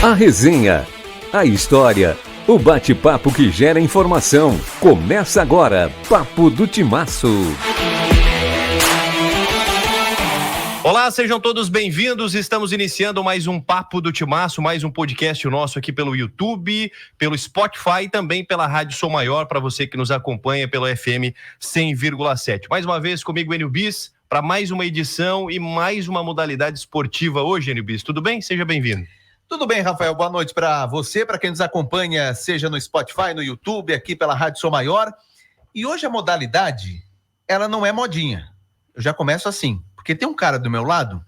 A resenha, a história, o bate-papo que gera informação. Começa agora, Papo do Timaço. Olá, sejam todos bem-vindos. Estamos iniciando mais um Papo do Timaço, mais um podcast nosso aqui pelo YouTube, pelo Spotify e também pela Rádio Som Maior, para você que nos acompanha pelo FM 100,7. Mais uma vez comigo, Enio Bis, para mais uma edição e mais uma modalidade esportiva hoje, Enio Bis. Tudo bem? Seja bem-vindo. Tudo bem, Rafael? Boa noite para você, para quem nos acompanha, seja no Spotify, no YouTube, aqui pela Rádio Som Maior. E hoje a modalidade, ela não é modinha. Eu já começo assim, porque tem um cara do meu lado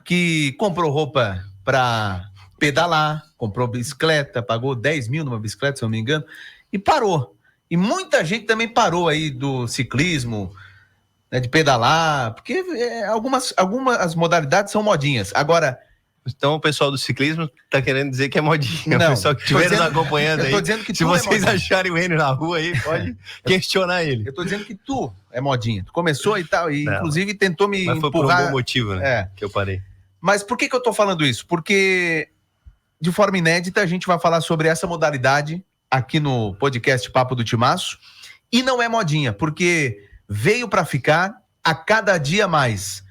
que comprou roupa para pedalar, comprou bicicleta, pagou 10 mil numa bicicleta, se eu não me engano, e parou. E muita gente também parou aí do ciclismo, né, de pedalar, porque algumas modalidades são modinhas. Agora... Então o pessoal do ciclismo tá querendo dizer que é modinha. Não, o pessoal que estiver nos acompanhando aí, que se vocês acharem o Enio na rua aí, pode questionar ele. Eu tô dizendo que tu é modinha. Tu começou e tal, e inclusive tentou me empurrar. Mas foi por um bom motivo, né? Que eu parei. Mas por que eu tô falando isso? Porque de forma inédita a gente vai falar sobre essa modalidade aqui no podcast Papo do Timaço. E não é modinha, porque veio para ficar a cada dia mais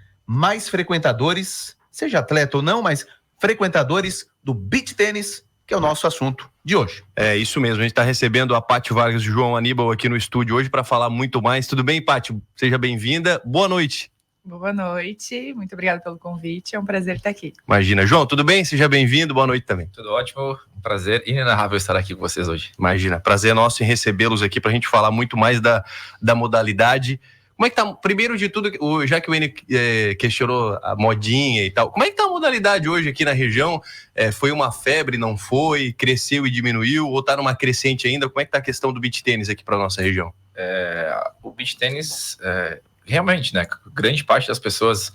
frequentadores, seja atleta ou não, mas frequentadores do beach tênis, que é o nosso assunto de hoje. É isso mesmo, a gente está recebendo a Paty Vargas e o João Aníbal aqui no estúdio hoje para falar muito mais. Tudo bem, Paty? Seja bem-vinda. Boa noite. Boa noite, muito obrigada pelo convite, é um prazer estar aqui. Imagina. João, tudo bem? Seja bem-vindo, boa noite também. Tudo ótimo, um prazer inenarrável estar aqui com vocês hoje. Imagina, prazer nosso em recebê-los aqui para a gente falar muito mais da modalidade. Como é que tá, primeiro de tudo, já que o Enio questionou a modinha e tal, como é que tá a modalidade hoje aqui na região? Foi uma febre, não foi? Cresceu e diminuiu? Ou tá numa crescente ainda? Como é que tá a questão do beach tênis aqui para nossa região? O beach tênis, realmente, né, grande parte das pessoas,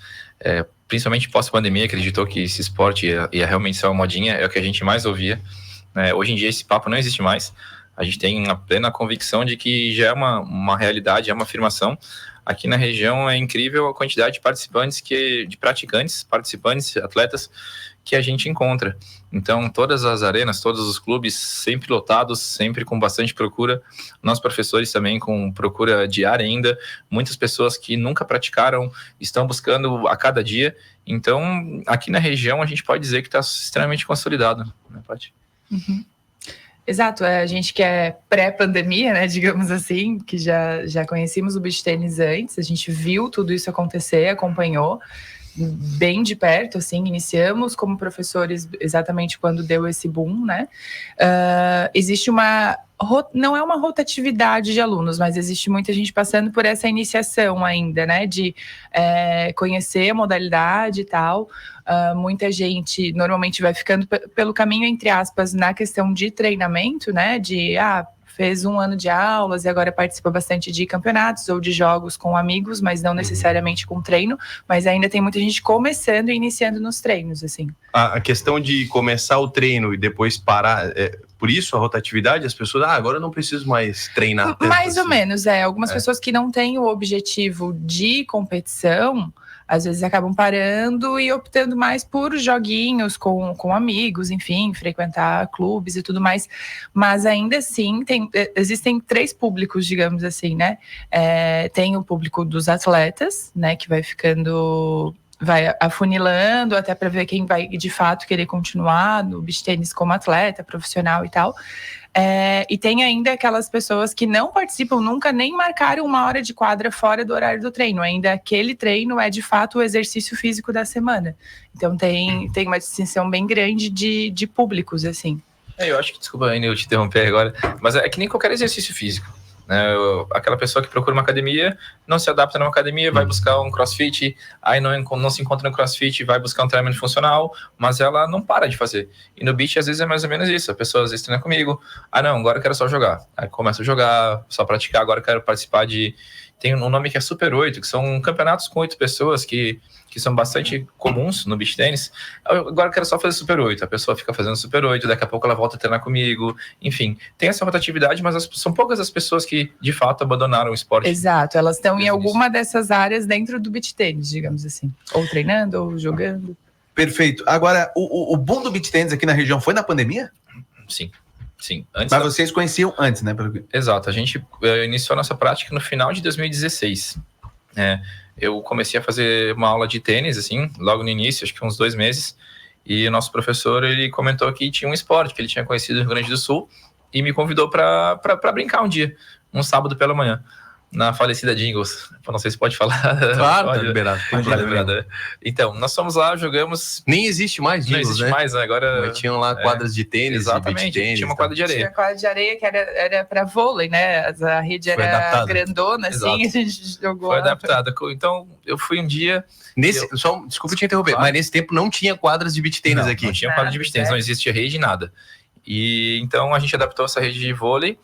principalmente pós-pandemia, acreditou que esse esporte ia realmente ser uma modinha, é o que a gente mais ouvia. Hoje em dia esse papo não existe mais. A gente tem a plena convicção de que já é uma realidade, é uma afirmação. Aqui na região é incrível a quantidade de participantes, participantes, atletas que a gente encontra. Então, todas as arenas, todos os clubes sempre lotados, sempre com bastante procura. Nós, professores, também com procura diária ainda. Muitas pessoas que nunca praticaram estão buscando a cada dia. Então, aqui na região, a gente pode dizer que está extremamente consolidado, né, Paty? Uhum. Exato, a gente que é pré-pandemia, né, digamos assim, que já conhecíamos o beach tênis antes, a gente viu tudo isso acontecer, acompanhou bem de perto, assim, iniciamos como professores exatamente quando deu esse boom, né, existe não é uma rotatividade de alunos, mas existe muita gente passando por essa iniciação ainda, né, de conhecer a modalidade e tal. Muita gente normalmente vai ficando pelo caminho, entre aspas, na questão de treinamento, né, fez um ano de aulas e agora participa bastante de campeonatos ou de jogos com amigos, mas não necessariamente com treino, mas ainda tem muita gente começando e iniciando nos treinos, assim. A questão de começar o treino e depois parar, por isso a rotatividade, as pessoas, agora eu não preciso mais treinar tanto. Mais ou menos, algumas pessoas que não têm o objetivo de competição, às vezes acabam parando e optando mais por joguinhos com amigos, enfim, frequentar clubes e tudo mais. Mas ainda assim, existem três públicos, digamos assim, né? Tem o público dos atletas, né? Que vai afunilando até para ver quem vai de fato querer continuar no beach tênis como atleta, profissional e tal. E tem ainda aquelas pessoas que não participam nunca, nem marcaram uma hora de quadra fora do horário do treino. Ainda aquele treino é de fato o exercício físico da semana. Então tem uma distinção bem grande de públicos, assim. Eu acho que, desculpa, Aine, eu te interromper agora, mas é que nem qualquer exercício físico. Aquela pessoa que procura uma academia, não se adapta numa academia, vai buscar um crossfit, aí não se encontra no crossfit, vai buscar um treinamento funcional, mas ela não para de fazer. E no beach, às vezes, é mais ou menos isso. A pessoa às vezes treina comigo, não, agora eu quero só jogar. Aí começa a jogar, só praticar, agora eu quero participar de... Tem um nome que é Super 8, que são campeonatos com 8 pessoas que são bastante comuns no beach tênis. Agora eu quero só fazer Super 8. A pessoa fica fazendo Super 8, daqui a pouco ela volta a treinar comigo. Enfim, tem essa rotatividade, mas são poucas as pessoas que, de fato, abandonaram o esporte. Exato, elas estão em alguma dessas áreas dentro do beach tênis, digamos assim. Ou treinando, ou jogando. Perfeito. Agora, o boom do beach tennis aqui na região foi na pandemia? Sim. Mas vocês conheciam antes, né? Exato. A gente iniciou a nossa prática no final de 2016. Eu comecei a fazer uma aula de tênis, assim, logo no início, acho que uns 2 meses. E o nosso professor, ele comentou que tinha um esporte que ele tinha conhecido no Rio Grande do Sul e me convidou para brincar um dia, um sábado pela manhã, na falecida Jingles. Não sei se pode falar. Claro, pode, tá liberado. Então, nós fomos lá, jogamos... Nem existe mais Jingles, não existe né? mais, agora... Mas tinham lá quadras de tênis, exatamente, de tênis, tinha uma quadra de areia. Tinha quadra de areia que era para vôlei, né? A rede Foi era adaptada. grandona, assim, a gente jogou. Foi adaptada. Então, eu fui um dia... Desculpa te interromper, Claro. mas nesse tempo não tinha quadras de beach tênis aqui. Não tinha quadra de beach tennis, não existia rede, nada. E então a gente adaptou essa rede de vôlei.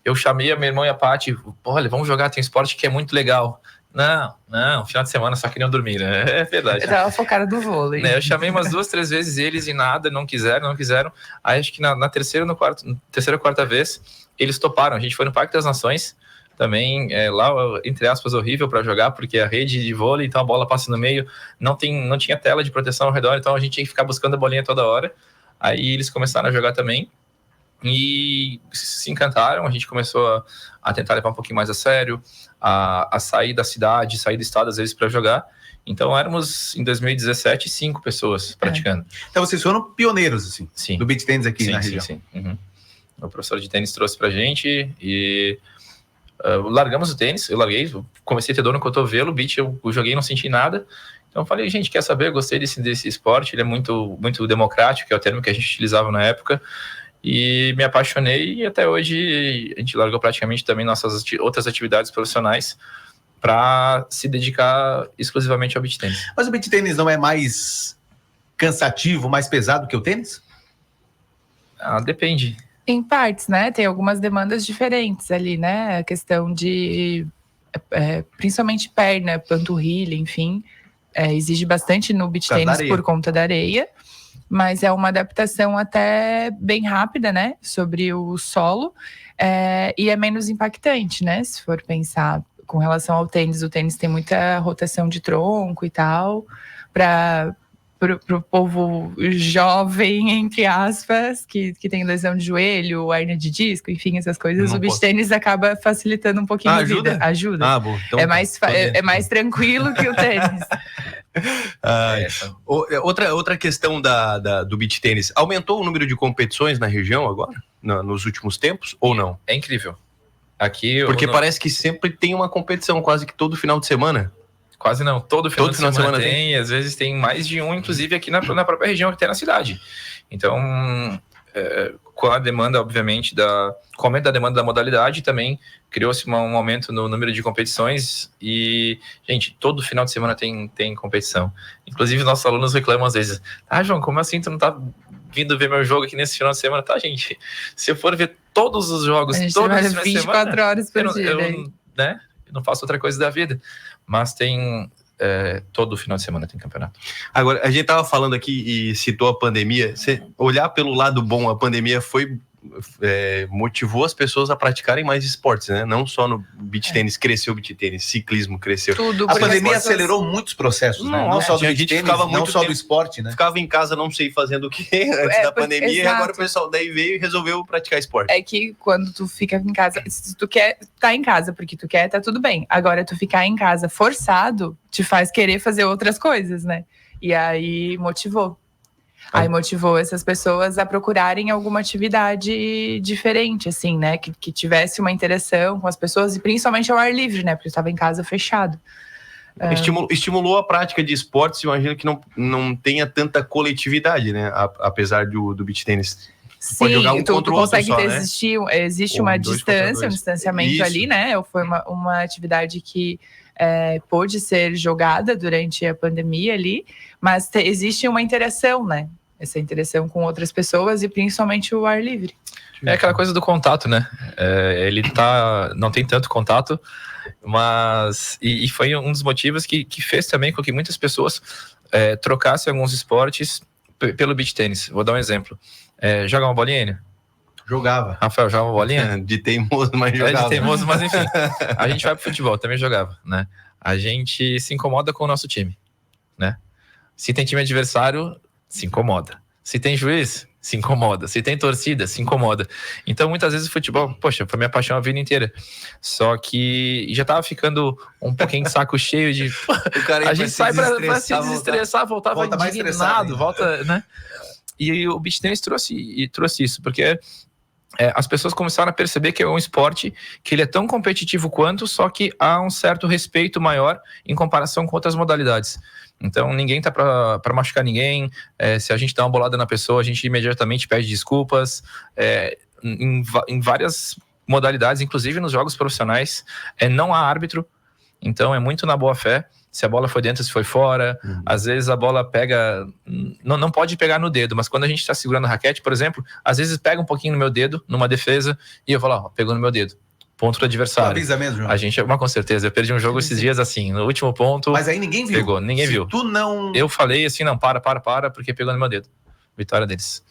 Eu chamei a minha irmã e a Paty, olha, vamos jogar, tem um esporte que é muito legal. Não, final de semana só queriam dormir, né? É verdade. Eu tava focada no vôlei. Eu chamei umas 2, 3 vezes eles e nada, não quiseram. Aí acho que na terceira ou quarta vez, eles toparam. A gente foi no Parque das Nações, também lá, entre aspas, horrível para jogar, porque a rede de vôlei, então a bola passa no meio, não tinha tela de proteção ao redor, então a gente tinha que ficar buscando a bolinha toda hora. Aí eles começaram a jogar também e se encantaram. A gente começou a tentar levar um pouquinho mais a sério, a sair da cidade, sair do estado às vezes para jogar. Então éramos em 2017 5 pessoas praticando. Então vocês foram pioneiros, assim, Sim. do beach tennis aqui na região. Sim. Uhum. O professor de tênis trouxe pra gente e largamos o tênis. Eu larguei, comecei a ter dor no cotovelo, o beach eu joguei e não senti nada. Então eu falei, gente, quer saber? Eu gostei desse esporte, ele é muito, muito democrático, que é o termo que a gente utilizava na época. E me apaixonei e até hoje a gente largou praticamente também nossas outras atividades profissionais para se dedicar exclusivamente ao beach tennis. Mas o beach tennis não é mais cansativo, mais pesado que o tênis? Depende. Em partes, né? Tem algumas demandas diferentes ali, né? A questão de, principalmente perna, panturrilha, enfim, exige bastante no beach tennis por conta da areia. Mas é uma adaptação até bem rápida, né? Sobre o solo. E é menos impactante, né? Se for pensar com relação ao tênis. O tênis tem muita rotação de tronco e tal. Pro povo jovem, entre aspas, que tem lesão de joelho, hérnia de disco, enfim, essas coisas. O beach tennis acaba facilitando um pouquinho a vida. Ajuda. Bom. Então, é mais tranquilo que o tênis. Outra questão do beach tênis, aumentou o número de competições na região agora, nos últimos tempos, ou não? É incrível. Aqui, porque parece que sempre tem uma competição, quase que todo final de semana. Quase não, todo final de semana tem, às vezes tem mais de um, inclusive aqui na própria região, até na cidade. Então, com a demanda, obviamente, com o aumento da demanda da modalidade, também criou-se um aumento no número de competições e, gente, todo final de semana tem competição. Inclusive, nossos alunos reclamam às vezes, João, como assim tu não tá vindo ver meu jogo aqui nesse final de semana? Tá, gente, se eu for ver todos os jogos, todos os finais de semana... 24 horas por dia, né? Eu não faço outra coisa da vida. Mas tem... todo final de semana tem campeonato. Agora, a gente tava falando aqui e citou a pandemia. Você olhar pelo lado bom, a pandemia motivou as pessoas a praticarem mais esportes, né? Não só no beach tênis, cresceu o beach tênis, ciclismo cresceu. A pandemia acelerou muitos processos, né? Não só do beach tênis, não só do esporte, né? Ficava em casa, não sei fazendo o que antes da pandemia, exato. E agora o pessoal daí veio e resolveu praticar esporte. É que quando tu fica em casa, se tu quer tá em casa porque tu quer, tá tudo bem. Agora, tu ficar em casa forçado te faz querer fazer outras coisas, né? E aí motivou. Aí motivou essas pessoas a procurarem alguma atividade diferente, assim, né? Que tivesse uma interação com as pessoas e principalmente ao ar livre, né? Porque eu estava em casa fechado. Estimulou a prática de esportes, imagino que não tenha tanta coletividade, né? Apesar do beach tênis. Sim, pode jogar tu consegue só, existe uma distância, um distanciamento ali, né? Foi uma atividade que pôde ser jogada durante a pandemia ali, mas existe uma interação, né? Essa interação com outras pessoas e principalmente o ar livre. É aquela coisa do contato, né? Ele não tem tanto contato, mas... E foi um dos motivos que fez também com que muitas pessoas trocassem alguns esportes pelo beach tênis. Vou dar um exemplo. Joga uma bolinha, Enio? Jogava. Rafael, joga uma bolinha? De teimoso, mas jogava. De teimoso, mas enfim. A gente vai pro futebol, também jogava, né? A gente se incomoda com o nosso time, né? Se tem time adversário, se incomoda. Se tem juiz, se incomoda. Se tem torcida, se incomoda. Então, muitas vezes o futebol, poxa, foi minha paixão a vida inteira. Só que já tava ficando um pouquinho de saco cheio de... a gente sai pra se desestressar, voltava indignado, volta, né? E o beach tennis trouxe isso, porque as pessoas começaram a perceber que é um esporte que ele é tão competitivo quanto, só que há um certo respeito maior em comparação com outras modalidades. Então, ninguém tá pra machucar ninguém. Se a gente dá uma bolada na pessoa, a gente imediatamente pede desculpas. Em várias modalidades, inclusive nos jogos profissionais, não há árbitro. Então, é muito na boa fé. Se a bola foi dentro, se foi fora. Às vezes a bola pega... Não pode pegar no dedo, mas quando a gente está segurando a raquete, por exemplo, às vezes pega um pouquinho no meu dedo, numa defesa, e eu falo, ó, pegou no meu dedo. Ponto do adversário. Avisa mesmo, João? A gente, com certeza. Eu perdi um jogo esses dias assim, no último ponto. Mas aí ninguém viu. Pegou, ninguém viu. Tu não... Eu falei assim, não, para, porque pegou no meu dedo. Vitória deles.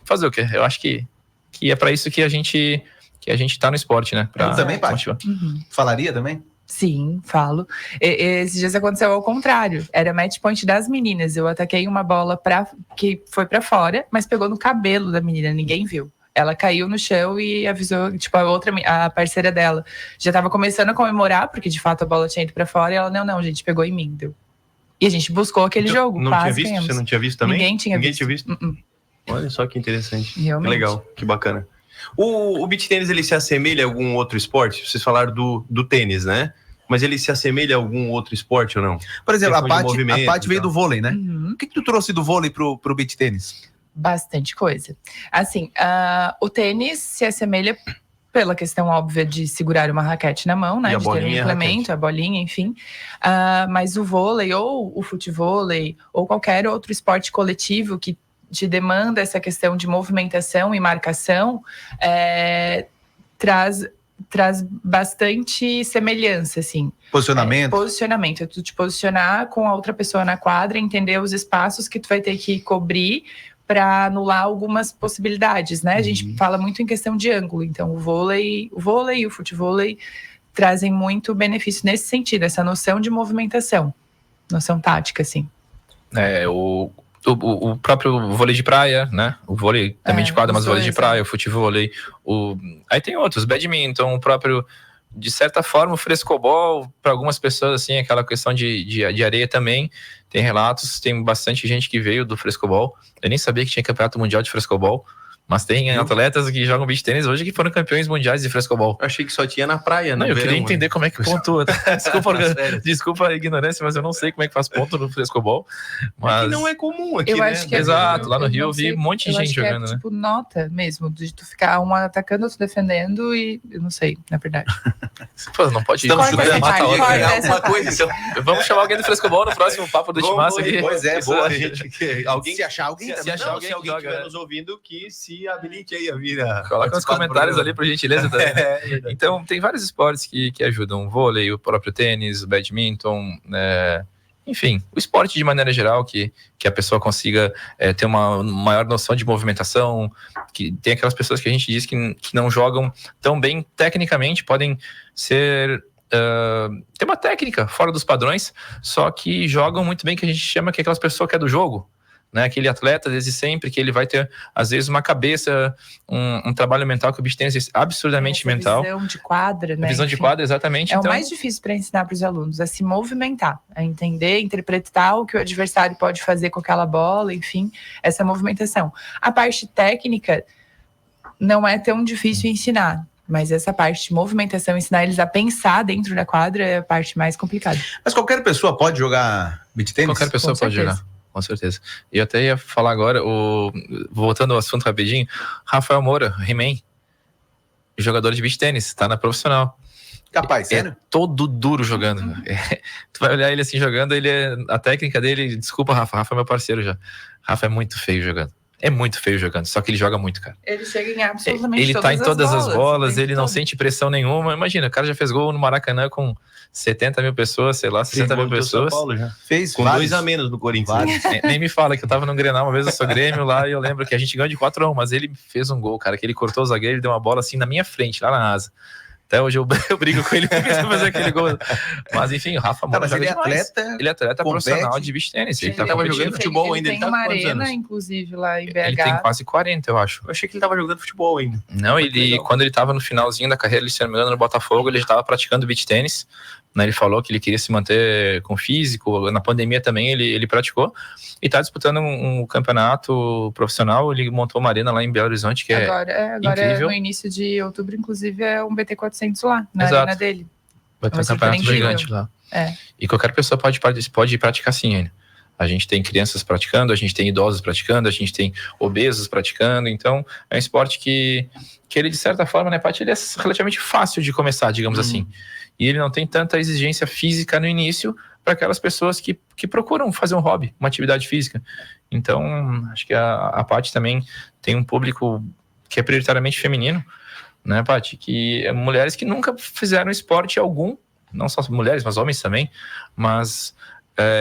Fazer o quê? Eu acho que é pra isso que a gente tá no esporte, né? Eu também, Paty. Falaria também? Sim, falo. Esses dias aconteceu ao contrário. Era match point das meninas. Eu ataquei uma bola que foi pra fora, mas pegou no cabelo da menina. Ninguém viu. Ela caiu no chão e avisou, tipo, a parceira dela já tava começando a comemorar, porque de fato a bola tinha ido pra fora, e ela, não, gente, pegou em mim, deu. E a gente buscou aquele jogo. Não tinha visto? Você não tinha visto também? Ninguém tinha visto. Olha só que interessante. Realmente. Que legal, que bacana. O beach tênis, ele se assemelha a algum outro esporte? Vocês falaram do tênis, né? Mas ele se assemelha a algum outro esporte ou não? Por exemplo, a Paty veio do vôlei, né? O que tu trouxe do vôlei pro beach tênis? Bastante coisa. Assim, o tênis se assemelha pela questão óbvia de segurar uma raquete na mão, né? E a de ter um implemento, a bolinha, enfim. Mas o vôlei, ou o futevôlei, ou qualquer outro esporte coletivo que te demanda essa questão de movimentação e marcação, traz bastante semelhança, assim. Posicionamento? Posicionamento. É tu te posicionar com a outra pessoa na quadra, entender os espaços que tu vai ter que cobrir para anular algumas possibilidades, né? A gente fala muito em questão de ângulo, então o vôlei e o futevôlei trazem muito benefício nesse sentido, essa noção de movimentação, noção tática, assim. O próprio vôlei de praia, né? O vôlei também de quadra, mas o vôlei de praia, o futevôlei, aí tem outros, badminton, o próprio, de certa forma, o frescobol, para algumas pessoas, assim, aquela questão de areia também, tem relatos, tem bastante gente que veio do frescobol. Eu nem sabia que tinha campeonato mundial de frescobol, mas tem atletas que jogam beach tênis hoje que foram campeões mundiais de frescobol. Eu achei que só tinha na praia, não, eu queria entender como é que pontua. Desculpa a ignorância, mas eu não sei como é que faz ponto no frescobol. Mas... É que não é comum aqui, eu né? acho que exato, lá no Rio eu vi um monte de gente jogando, né? Tipo, nota mesmo, de tu ficar um atacando, outro defendendo e eu não sei, na verdade. Pô, não pode ir. Estamos ajudando a matar alguma coisa. Então, vamos chamar alguém do frescobol no próximo Papo do Timaço aqui. Pois é, boa. Alguém, se achar alguém, se achar alguém que estiver nos ouvindo, que se habilite aí a vir. Coloca nos comentários ali, por gentileza. Então, tem vários esportes que ajudam. O vôlei, o próprio tênis, o badminton, enfim, o esporte de maneira geral, que a pessoa consiga ter uma maior noção de movimentação, que tem aquelas pessoas que a gente diz que não jogam tão bem tecnicamente, podem ser... ter uma técnica fora dos padrões, só que jogam muito bem, que a gente chama que é aquelas pessoas que é do jogo, né? Aquele atleta desde sempre, que ele vai ter às vezes uma cabeça, um trabalho mental, que o beach tênis é absurdamente mental. Visão de quadra, né? Visão de quadra, exatamente. É o mais difícil para ensinar para os alunos, a se movimentar, a entender, interpretar o que o adversário pode fazer com aquela bola, enfim, essa movimentação. A parte técnica não é tão difícil ensinar, mas essa parte de movimentação, ensinar eles a pensar dentro da quadra é a parte mais complicada. Mas qualquer pessoa pode jogar beach tênis? Qualquer pessoa pode jogar. Com certeza. E eu até ia falar agora, voltando ao assunto rapidinho, Rafael Moura, He-Man, jogador de beach tênis, tá na profissional. Capaz, sério? Todo duro jogando. Tu vai olhar ele assim jogando, a técnica dele, desculpa, Rafa é meu parceiro já. Rafa é muito feio jogando. É muito feio jogando, só que ele joga muito, cara. Ele chega em absolutamente ele tá em todas as bolas, ele não todo. sente pressão nenhuma. Imagina, o cara já fez gol no Maracanã com 70 mil pessoas, sei lá, 60 mil pessoas. São Paulo já. Fez com vários. 2 a menos no Corinthians. Nem me fala que eu tava no Grenal uma vez, eu sou Grêmio lá, e eu lembro que a gente ganhou de 4-1, mas ele fez um gol, cara, que ele cortou o zagueiro, ele deu uma bola assim na minha frente, lá na asa. Até hoje eu brigo com ele porque ele fazer aquele gol. Mas enfim, o Rafa Moura mas joga ele é demais. atleta. Ele é atleta compete. profissional de beach tênis. Ele tava competindo. jogando futebol ainda. Ele Ele tem tá com uma quantos arena, anos? inclusive, lá em BH. Ele tem quase 40, eu acho. Eu achei que ele tava jogando futebol ainda. Não, quando ele tava no finalzinho da carreira, ele se não me engano, no Botafogo, ele já tava praticando beach tênis. Né, ele falou que ele queria se manter com físico. Na pandemia também ele praticou. E tá disputando um campeonato profissional. Ele montou uma arena lá em Belo Horizonte, que agora incrível. No início de outubro, inclusive, é um BT400 lá, na Exato. arena dele. Vai ter um Vai ser campeonato incrível. gigante lá. É. E qualquer pessoa pode praticar sim, ainda. A gente tem crianças praticando, a gente tem idosos praticando, a gente tem obesos praticando. Então, é um esporte que ele, de certa forma, né, Paty, ele é relativamente fácil de começar, digamos assim. E ele não tem tanta exigência física no início para aquelas pessoas que procuram fazer um hobby, uma atividade física. Então, acho que a Paty também tem um público que é prioritariamente feminino, né, Paty? Que é mulheres que nunca fizeram esporte algum, não só mulheres, mas homens também, mas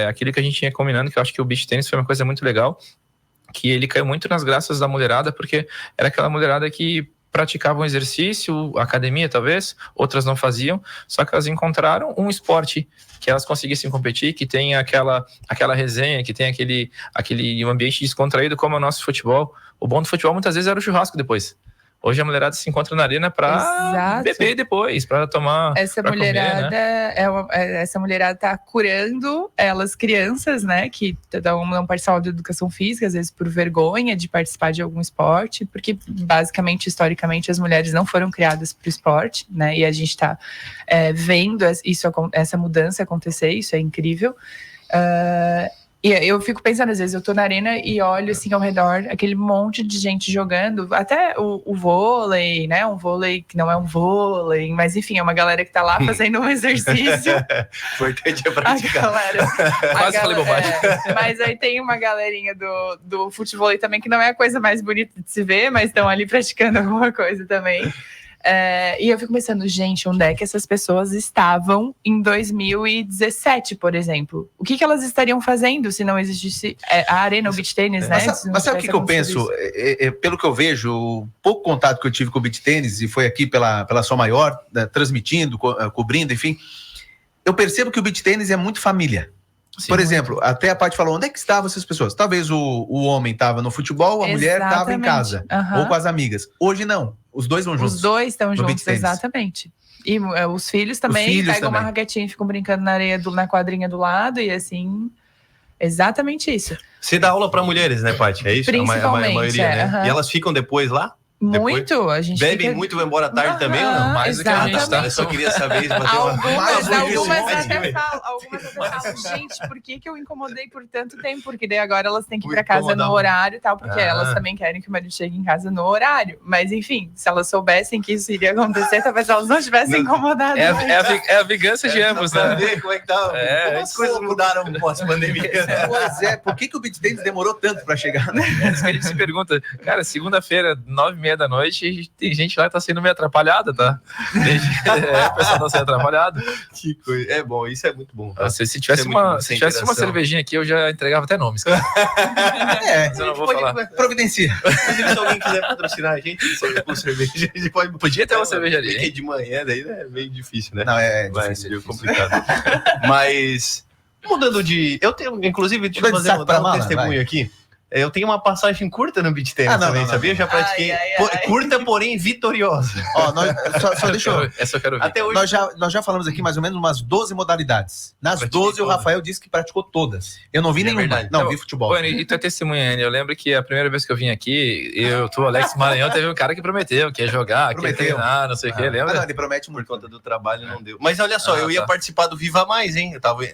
aquilo que a gente tinha combinando, que eu acho que o beach tênis foi uma coisa muito legal, que ele caiu muito nas graças da mulherada, porque era aquela mulherada que praticavam exercício, academia talvez, outras não faziam, só que elas encontraram um esporte que elas conseguissem competir, que tem aquela resenha, que tem aquele ambiente descontraído como é o nosso futebol. O bom do futebol muitas vezes era o churrasco depois. Hoje a mulherada se encontra na arena para beber depois, para tomar. Essa pra mulherada comer, né? essa mulherada tá curando elas crianças, né, que não participam da educação física, às vezes por vergonha de participar de algum esporte, porque basicamente, historicamente, as mulheres não foram criadas para o esporte, né, e a gente tá vendo essa mudança acontecer, isso é incrível. E eu fico pensando, às vezes, eu tô na arena e olho, assim, ao redor, aquele monte de gente jogando, até o vôlei, né, um vôlei que não é um vôlei, mas, enfim, é uma galera que tá lá fazendo um exercício. Importante é praticar. Quase falei bobagem. Mas aí tem uma galerinha do futevôlei também, que não é a coisa mais bonita de se ver, mas estão ali praticando alguma coisa também. E eu fico pensando, gente, onde é que essas pessoas estavam em 2017, por exemplo? O que elas estariam fazendo se não existisse a arena, o beach tênis, né? Mas sabe o que eu penso? Pelo que eu vejo, o pouco contato que eu tive com o beach tênis, e foi aqui pela Som Maior, né, transmitindo, cobrindo, enfim, eu percebo que o beach tênis é muito família. Sim, por exemplo, até a Paty falou, onde é que estavam essas pessoas? Talvez o homem estava no futebol, a mulher estava em casa, ou com as amigas. Hoje não, os dois vão juntos. Os dois estão juntos, exatamente. E os filhos também pegam uma raquetinha e ficam brincando na areia, na quadrinha do lado, e assim, exatamente isso. Você dá aula para mulheres, né, Paty? É isso? Principalmente, a maioria, né? E elas ficam depois lá? Muito, a gente bebem muito, vai embora tarde também ou não? Mais do que a gente tá. Eu só queria saber. Algumas até falam, gente, por que eu incomodei por tanto tempo? Porque daí agora elas têm que ir pra casa no horário e tal, porque elas também querem que o marido chegue em casa no horário. Mas enfim, se elas soubessem que isso iria acontecer, talvez elas não tivessem incomodado. É a vingança de ambos, né? Ver como é que tá. Como as coisas mudaram pós-pandemia. Pois é, por que o beach tennis demorou tanto pra chegar? É isso que a gente se pergunta. Cara, segunda-feira, 9h30 da noite, tem gente lá que tá sendo meio atrapalhada, tá? O pessoal tá sendo atrapalhado. Que coisa. É bom, isso é muito bom. Tá? Se tivesse uma cervejinha aqui, eu já entregava até nomes, cara. Mas eu não vou falar. Providencia. Se alguém quiser patrocinar a gente com cerveja, a gente pode. Podia ter uma cervejaria. Porque de manhã daí é meio difícil, né? Não, é difícil. Complicado. Mas, mudando de. Eu tenho, inclusive, deixa eu fazer um testemunho aqui. Eu tenho uma passagem curta no beach tennis também, sabia? Eu já pratiquei. Curta, porém vitoriosa. Ó, só deixa eu... Essa eu quero ver. Até hoje... Nós já falamos aqui mais ou menos umas 12 modalidades. Nas 12, o Rafael disse que praticou todas. Eu não vi nenhuma. Não, vi futebol. Bueno, e tua testemunha, Anny, eu lembro que a primeira vez que eu vim aqui, o Alex Maranhão, teve um cara que prometeu que ia jogar, que ia treinar, não sei o que, lembra? Não, ele promete muito. Por conta do trabalho, não deu. Mas olha só, eu ia participar do Viva Mais, hein? Eu tava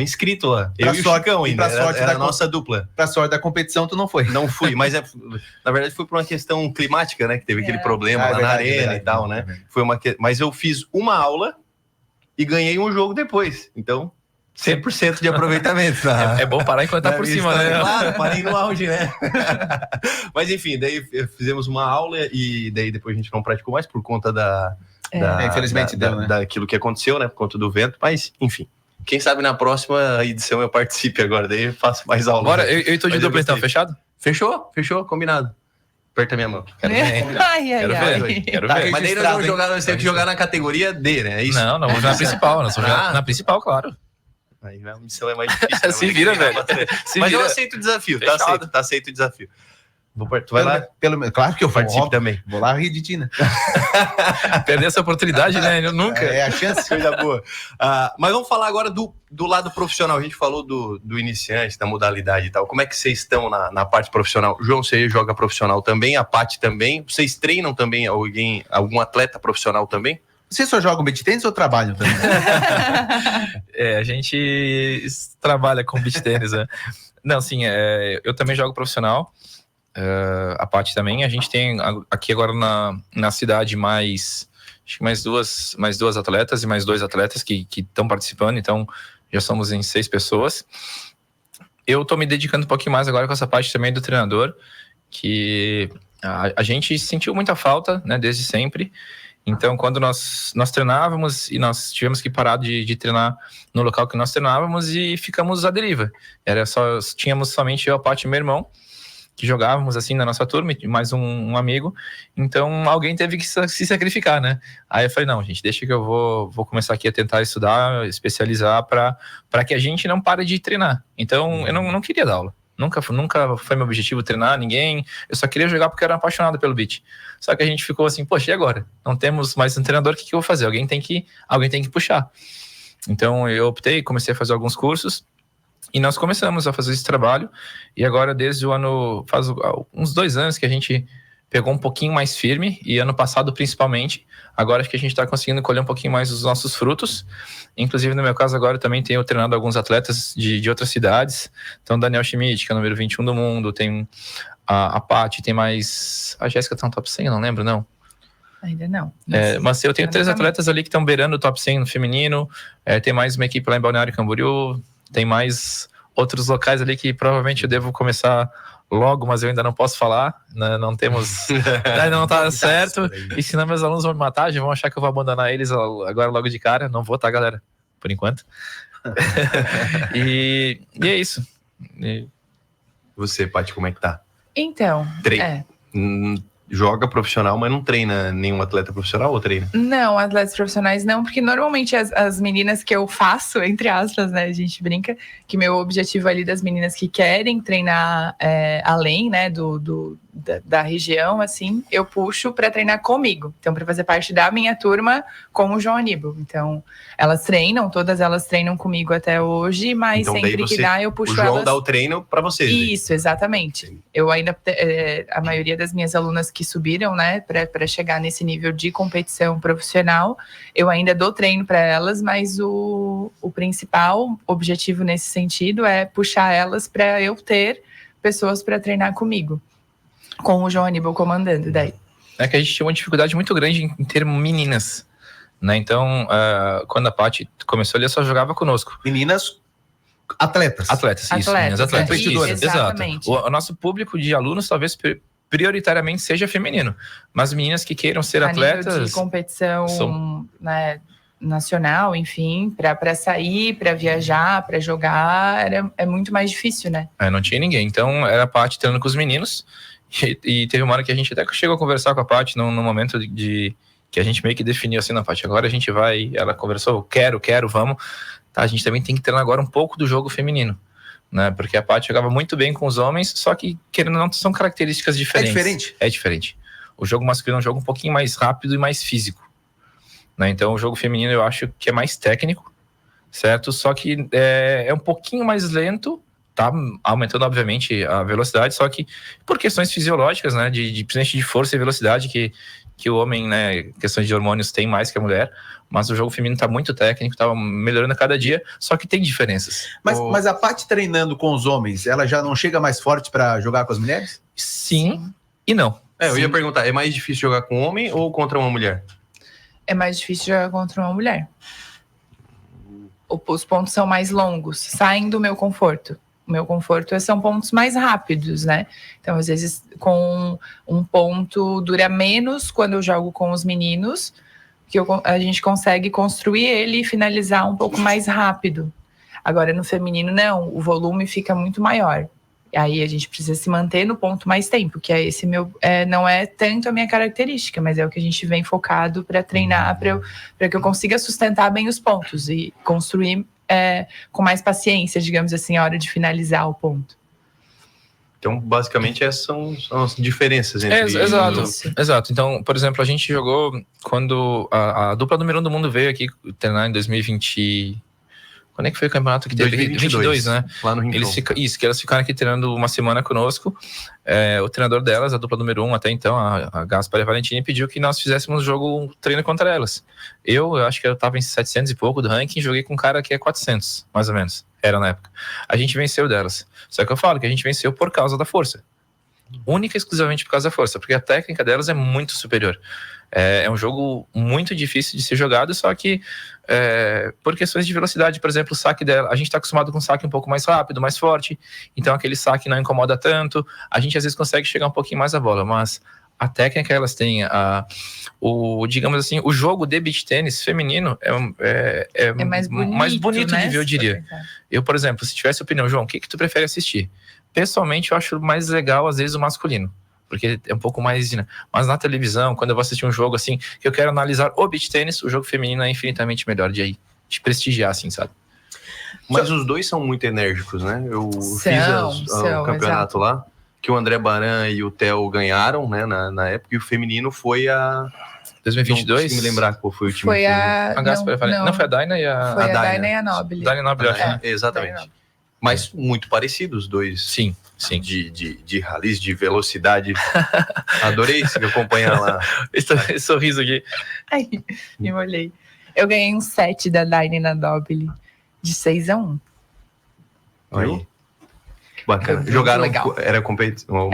inscrito lá. Eu e o Chicão ainda. Era a nossa dupla. Pra sorte da competição, tu não foi. Não fui, mas na verdade foi por uma questão climática, né? Que teve aquele problema lá na arena e tal, né? Mas eu fiz uma aula e ganhei um jogo depois. Então, 100% de aproveitamento. É bom parar enquanto tá por cima, né? Claro, parei no auge, né? Mas enfim, daí fizemos uma aula e daí depois a gente não praticou mais por conta infelizmente daquilo que aconteceu, né? Por conta do vento, mas enfim. Quem sabe na próxima edição eu participe agora, daí eu faço mais aula. Bora, eu tô de dupla então, fechado? Fechou, combinado. Aperta minha mão. Quero ver. Quero Tá, ver. mas daí nós temos que jogar na categoria D, né? É isso? Não, vamos jogar na principal. Nós vamos jogar na principal, claro. Aí a missão é mais difícil. Se vira, velho. Mas eu aceito o desafio, tá aceito o desafio. Tu vai lá? Claro que eu Participe também. Vou lá rir de ti, né? Perder essa oportunidade, né? Eu nunca. É a chance. Coisa boa. Mas vamos falar agora do lado profissional. A gente falou do iniciante, da modalidade e tal. Como é que vocês estão na parte profissional? João, você joga profissional também, a Paty também. Vocês treinam também algum atleta profissional também? Vocês só jogam beach tênis ou trabalham também? A gente trabalha com beach tênis, né? Não, sim, eu também jogo profissional. A Paty também. A gente tem aqui agora na cidade mais duas atletas e mais 2 atletas que estão participando, então já somos em 6 pessoas. Eu estou me dedicando um pouquinho mais agora com essa parte também do treinador, que a gente sentiu muita falta, né, desde sempre. Então, quando nós treinávamos e nós tivemos que parar de treinar no local que nós treinávamos e ficamos à deriva. Tínhamos somente eu, a Paty e meu irmão, que jogávamos assim na nossa turma, e mais um amigo. Então alguém teve que se sacrificar, né? Aí eu falei, não, gente, deixa que eu vou começar aqui a tentar estudar, especializar para que a gente não pare de treinar. Então eu não queria dar aula. Nunca foi meu objetivo treinar ninguém. Eu só queria jogar porque eu era apaixonado pelo beach. Só que a gente ficou assim, poxa, e agora? Não temos mais um treinador, o que eu vou fazer? Alguém tem que puxar. Então eu optei, comecei a fazer alguns cursos. E nós começamos a fazer esse trabalho, e agora desde o ano, faz uns 2 anos que a gente pegou um pouquinho mais firme, e ano passado principalmente, agora acho que a gente está conseguindo colher um pouquinho mais os nossos frutos. Inclusive no meu caso agora também tenho treinado alguns atletas de outras cidades, então Daniel Schmidt, que é o número 21 do mundo, tem a Paty, tem mais, a Jéssica tá no top 100, não lembro não. Ainda não. Mas eu tenho 3 atletas ali que estão beirando o top 100 no feminino, tem mais uma equipe lá em Balneário Camboriú, tem mais outros locais ali que provavelmente eu devo começar logo, mas eu ainda não posso falar, né? Não temos, ainda não tá certo, e senão meus alunos vão me matar, já vão achar que eu vou abandonar eles agora logo de cara. Não vou, tá, galera? Por enquanto. e é isso. Você, Paty, como é que tá? Então, Joga profissional, mas não treina nenhum atleta profissional ou treina? Não, atletas profissionais não, porque normalmente as meninas que eu faço, entre aspas, né, a gente brinca, que meu objetivo ali das meninas que querem treinar além, né, da região, assim, eu puxo para treinar comigo, então para fazer parte da minha turma com o João Aníbal. Então, todas elas treinam comigo até hoje, mas então, sempre que dá eu puxo elas. O João dá o treino para vocês. Isso, né? Exatamente. Eu ainda, a maioria das minhas alunas que subiram, né, para chegar nesse nível de competição profissional, eu ainda dou treino para elas, mas o principal objetivo nesse sentido é puxar elas para eu ter pessoas para treinar comigo, com o João Aníbal comandando daí. É que a gente tinha uma dificuldade muito grande em ter meninas, né? Então, quando a Paty começou ali, ela só jogava conosco. Meninas atletas, isso, meninas atletas. Competidoras. Exato. O nosso público de alunos talvez prioritariamente seja feminino, mas meninas que queiram ser atletas... nível de competição, né, nacional, enfim, para sair, para viajar, para jogar, é muito mais difícil, né? Não tinha ninguém, então era a Paty treinando com os meninos, e teve uma hora que a gente até chegou a conversar com a Paty no momento que a gente meio que definiu assim, na Paty, agora a gente vai, ela conversou, quero, vamos, tá, a gente também tem que treinar agora um pouco do jogo feminino, né, porque a Paty jogava muito bem com os homens, só que, querendo ou não, são características diferentes. É diferente. O jogo masculino é um jogo um pouquinho mais rápido e mais físico, né, então o jogo feminino eu acho que é mais técnico, certo, só que é um pouquinho mais lento, tá aumentando obviamente a velocidade, só que por questões fisiológicas, né, principalmente de força e velocidade, que o homem, né, questões de hormônios tem mais que a mulher, mas o jogo feminino tá muito técnico, tá melhorando a cada dia, só que tem diferenças. Mas a Paty treinando com os homens, ela já não chega mais forte para jogar com as mulheres? Sim e não. Eu ia perguntar, é mais difícil jogar com um homem ou contra uma mulher? É mais difícil jogar contra uma mulher. Os pontos são mais longos, saem do meu conforto. O meu conforto são pontos mais rápidos, né? Então, às vezes, com um ponto dura menos quando eu jogo com os meninos, que a gente consegue construir ele e finalizar um pouco mais rápido. Agora, no feminino, não. O volume fica muito maior. E aí a gente precisa se manter no ponto mais tempo, que é esse não é tanto a minha característica, mas é o que a gente vem focado para treinar, para que eu consiga sustentar bem os pontos e construir com mais paciência, digamos assim, a hora de finalizar o ponto. Então, basicamente, essas são as diferenças entre... Exato. Então, por exemplo, a gente jogou quando a dupla número 1 do mundo veio aqui treinar em 2020... Quando é que foi o campeonato que teve? 2022, né? Lá no Rincão. Que elas ficaram aqui treinando uma semana conosco. O treinador delas, a dupla número 1 até então, a Gaspar e a Valentini, pediu que nós fizéssemos um treino contra elas. Eu acho que eu tava em 700 e pouco do ranking, joguei com um cara que é 400, mais ou menos. Era na época. A gente venceu delas. Só que eu falo que a gente venceu por causa da força. Única e exclusivamente por causa da força, porque a técnica delas é muito superior. É um jogo muito difícil de ser jogado, só que por questões de velocidade, por exemplo, o saque dela, a gente está acostumado com um saque um pouco mais rápido, mais forte, então aquele saque não incomoda tanto, a gente às vezes consegue chegar um pouquinho mais à bola, mas a técnica que elas têm, digamos assim, o jogo de beach tênis feminino é mais bonito né? de ver, eu diria. Eu, por exemplo, se tivesse opinião, João, o que tu prefere assistir? Pessoalmente, eu acho mais legal, às vezes, o masculino, porque é um pouco mais... Mas na televisão, quando eu vou assistir um jogo assim, que eu quero analisar o beach tênis, o jogo feminino é infinitamente melhor de prestigiar, assim, sabe? Mas os dois são muito enérgicos, né? Eu fiz o campeonato lá, que o André Baran e o Theo ganharam, né, na época, e o feminino foi a... 2022? Não consigo me lembrar qual foi o time. Foi a Gaspar, não, foi a Dyna e a... Foi a Dyna e a Nobile. Dyna e a Nobile, exatamente. Mas muito parecidos os dois. Sim. De ralis, de velocidade. Adorei se acompanhar lá. Esse sorriso aqui. Ai, me molhei. Eu ganhei um set da Dyna e na Nobile de 6-1. Aí. Que bacana. Jogaram, legal. Era uma competição,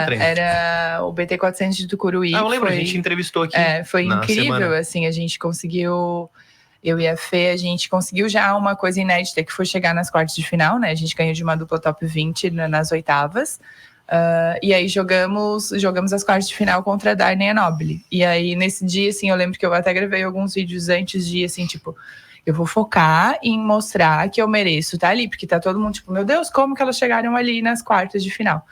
treino? Era o BT400 de Tucuruí. Eu lembro, a gente entrevistou aqui. Foi incrível, semana. Assim, a gente conseguiu... Eu e a Fê, a gente conseguiu já uma coisa inédita, que foi chegar nas quartas de final, né? A gente ganhou de uma dupla top 20 nas oitavas. E aí jogamos as quartas de final contra a Dyna e a Nobile. E aí, nesse dia, assim, eu lembro que eu até gravei alguns vídeos antes de, assim, tipo... Eu vou focar em mostrar que eu mereço estar ali. Porque tá todo mundo, tipo, meu Deus, como que elas chegaram ali nas quartas de final?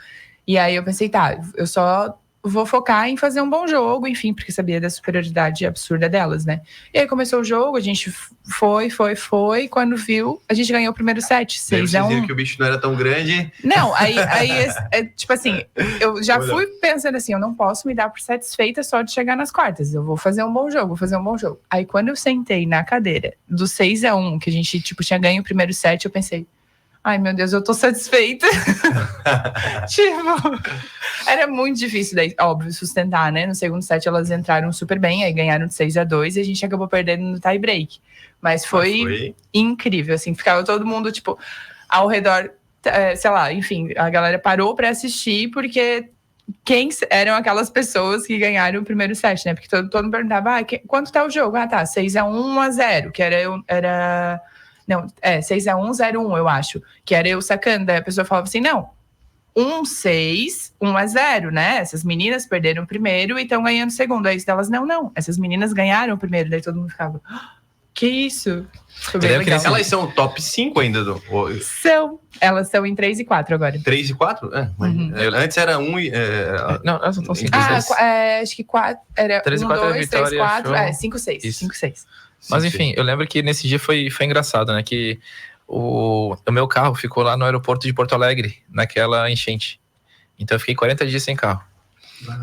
E aí eu pensei, eu só... vou focar em fazer um bom jogo, enfim, porque sabia da superioridade absurda delas, né? E aí começou o jogo, a gente foi, quando viu, a gente ganhou o primeiro set, 6-1. Vocês viram que o bicho não era tão grande. Não, aí tipo assim, eu já fui pensando assim, eu não posso me dar por satisfeita só de chegar nas quartas, eu vou fazer um bom jogo, Aí quando eu sentei na cadeira do 6-1, que a gente, tipo, tinha ganho o primeiro set, eu pensei... Ai, meu Deus, eu tô satisfeita. Era muito difícil, daí, óbvio, sustentar, né? No segundo set elas entraram super bem, aí ganharam de 6-2 e a gente acabou perdendo no tie break. Mas foi incrível, assim, ficava todo mundo, tipo, ao redor, sei lá, enfim, a galera parou pra assistir, porque quem eram aquelas pessoas que ganharam o primeiro set, né? Porque todo mundo perguntava, quanto tá o jogo? 6-1, 1-0, que era... Não, 6-1, 0-1, eu acho. Que era eu sacando. Daí a pessoa falava assim, não, 1-6, 1-0, né? Essas meninas perderam o primeiro e estão ganhando o segundo. Aí elas, não, essas meninas ganharam o primeiro. Daí todo mundo ficava, que isso? Foi bem legal. Elas são top 5 ainda? Elas são em 3 e 4 agora. 3 e 4? Antes era 1 e... Não, elas não estão 5 acho que 4, era 3 e 4 1, 2, 3, 4, 5, 6. 5, 6. Mas enfim, eu lembro que nesse dia foi engraçado, né? Que o meu carro ficou lá no aeroporto de Porto Alegre, naquela enchente. Então eu fiquei 40 dias sem carro.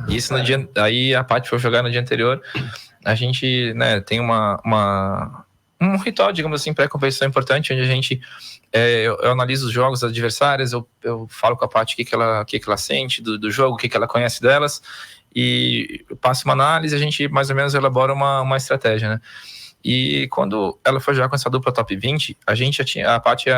Isso no dia... Aí a Paty foi jogar no dia anterior. A gente, né, tem um ritual, digamos assim, pré-competição importante, onde a gente... eu analiso os jogos das adversárias, eu falo com a Paty o que ela sente do jogo, o que ela conhece delas, e eu passo uma análise, a gente mais ou menos elabora uma estratégia, né? E quando ela foi jogar com essa dupla top 20, a gente já tinha, a Paty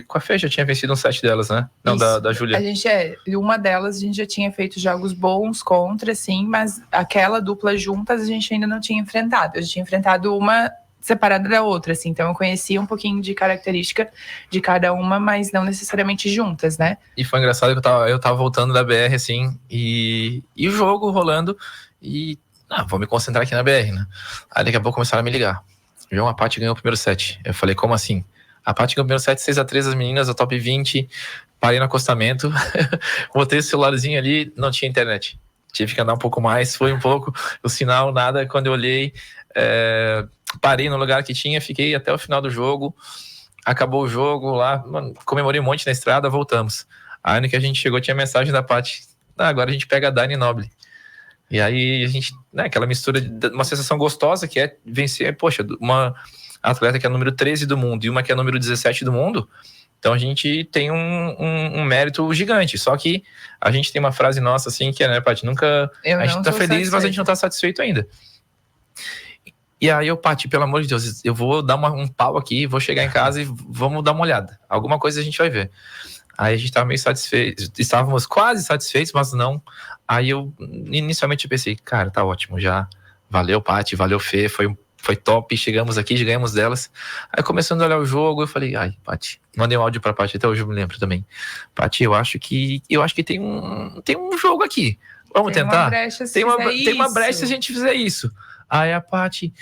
com a Fê já tinha vencido um set delas, né? Não, da Júlia. A gente uma delas a gente já tinha feito jogos bons contra, sim, mas aquela dupla juntas a gente ainda não tinha enfrentado. A gente tinha enfrentado uma separada da outra, assim, então eu conhecia um pouquinho de característica de cada uma, mas não necessariamente juntas, né? E foi engraçado que eu tava voltando da BR, assim, e o jogo rolando, e vou me concentrar aqui na BR, né? Aí daqui a pouco começaram a me ligar. João, a Paty ganhou o primeiro set. Eu falei, como assim? A Paty ganhou 7-6-3 as meninas, a top 20. Parei no acostamento, botei o celularzinho ali, não tinha internet. Tive que andar um pouco mais, foi um pouco, o sinal, nada. Quando eu olhei, parei no lugar que tinha, fiquei até o final do jogo. Acabou o jogo lá, comemorei um monte na estrada, voltamos. A hora que a gente chegou, tinha mensagem da Paty. Agora a gente pega a Dani Noble. E aí a gente, né, aquela mistura, uma sensação gostosa que é vencer, poxa, uma atleta que é número 13 do mundo e uma que é número 17 do mundo. Então a gente tem um mérito gigante. Só que a gente tem uma frase nossa assim, que é, né, Paty, nunca... A gente tá feliz, mas a gente não tá satisfeito ainda. E aí eu, Paty, pelo amor de Deus, eu vou dar um pau aqui, vou chegar em casa e vamos dar uma olhada. Alguma coisa a gente vai ver. Aí a gente tava meio satisfeito, estávamos quase satisfeitos, mas não. Aí eu, inicialmente, eu pensei, cara, tá ótimo já. Valeu, Paty, valeu, Fê, foi top, chegamos aqui, já ganhamos delas. Aí começando a olhar o jogo, eu falei, ai, Paty, mandei um áudio pra Paty, até hoje eu me lembro também. Paty, eu acho que tem um jogo aqui. Vamos tentar? Tem uma brecha se a gente fizer isso. Aí a Paty,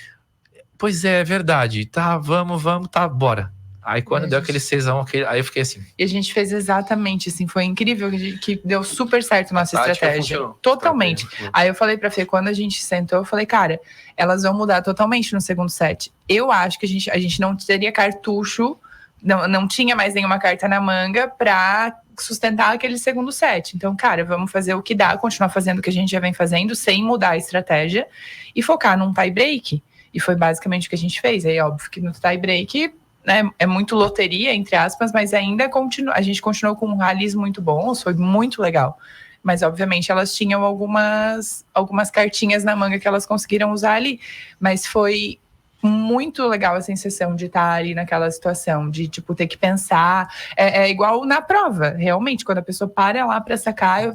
pois é verdade, tá, vamos, tá, bora. Aí quando deu aquele 6-1, aí eu fiquei assim. E a gente fez exatamente assim, foi incrível, que deu super certo nossa estratégia. Totalmente. Aí eu falei pra Fê, quando a gente sentou, eu falei, cara, elas vão mudar totalmente no segundo set. Eu acho que a gente não teria cartucho, não tinha mais nenhuma carta na manga pra sustentar aquele segundo set. Então, cara, vamos fazer o que dá, continuar fazendo o que a gente já vem fazendo, sem mudar a estratégia, e focar num tie break. E foi basicamente o que a gente fez. Aí, óbvio que no tie break, né, é muito loteria, entre aspas, mas ainda a gente continuou com rallies muito bons, foi muito legal. Mas, obviamente, elas tinham algumas cartinhas na manga que elas conseguiram usar ali. Mas foi muito legal a sensação de estar ali naquela situação, de, tipo, ter que pensar. É igual na prova, realmente, quando a pessoa para lá para sacar, eu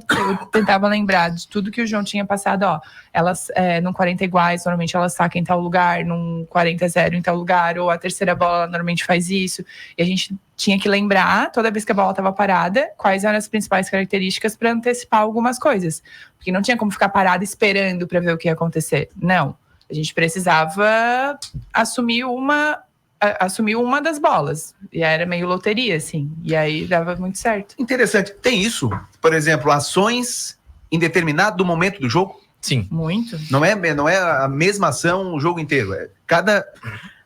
tentava lembrar de tudo que o João tinha passado, ó. Elas, num 40 iguais, normalmente elas sacam em tal lugar, num 40-0 em tal lugar, ou a terceira bola normalmente faz isso. E a gente tinha que lembrar, toda vez que a bola estava parada, quais eram as principais características para antecipar algumas coisas. Porque não tinha como ficar parada esperando para ver o que ia acontecer. Não. A gente precisava assumir uma das bolas. E era meio loteria, assim. E aí dava muito certo. Interessante. Tem isso? Por exemplo, ações em determinado momento do jogo? Sim. Muito. Não é a mesma ação o jogo inteiro.